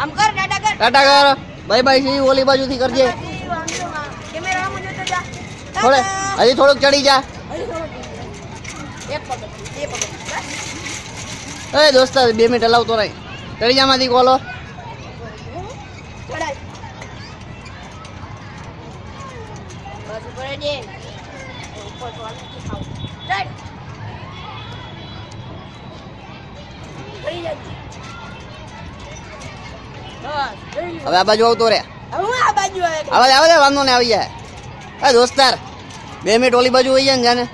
આમ કર ટાટા કર બાય બાય સી ઓલી બાજુથી કરજે કેમેરા આમ જોતો જા થોડે હજી થોડુંક ચડી જા એક પગ એ દોસ્તા 2 મિનિટ હલાવતો નહીં ચડી જા માંથી કોલો ચડાય બસ ઉપર દે ઉપર તો આને ખાવ ચડ હવે આ બાજુ આવતો રે હું આ બાજુ આવે વાંધો ને આવી જાય એ દોસ્તાર 2 મિનિટ ઓલી બાજુ વહી જાય ને જાને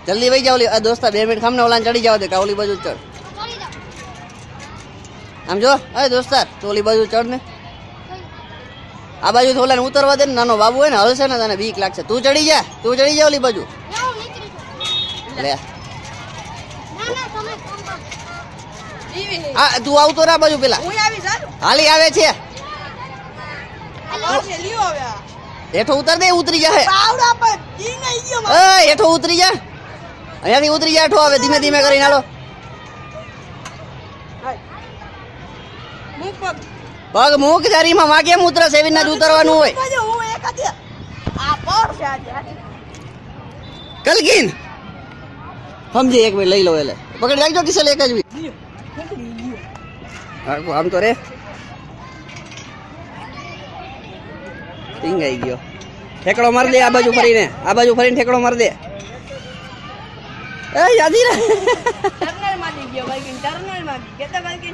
જલ્દી વહી જા ઓલી દોસ્તાર 2 મિનિટ ખામને ઓલા ચડી જાવ દે કે ઓલી બાજુ ચડ આમ જો એ દોસ્તાર તો ઓલી બાજુ ચડ ને આ બાજુ થોલા ને ઉતરવા દે ને નાનો બાબુ હોય ને હલશે ને તને બીક લાગશે તું ચડી જા ઓલી બાજુ લે આ તું આવતો રે બાજુ પેલા હું આવી જા હાલી આવે છે આ છે લ્યો હવે હેઠો ઉતર દે ઉતરી જા પાવડા પર ઈ નઈ ગયો એ હેઠો ઉતરી જા અહીંયાથી ઉતરી જા હેઠો આવે ધીમે ધીમે કરીને હાલો મુક પગ મૂક જારીમાં માં કેમ ઉતરે સેવિન ના જ ઉતરવાનું હોય હું એક હતી આ પર છે આજે કલગીન સમજી એક મિનિટ લઈ લો એટલે પકડી રાખજો કિસલ એક જ આમ તો રે ટીંગાઈ ગયો ઠેકડો માર દે આ બાજુ ફરીને ઠેકડો માર દે એ યાદી રે ટર્નલ માં ગયો ભાઈ ટર્નલ માં કેતા ભાઈ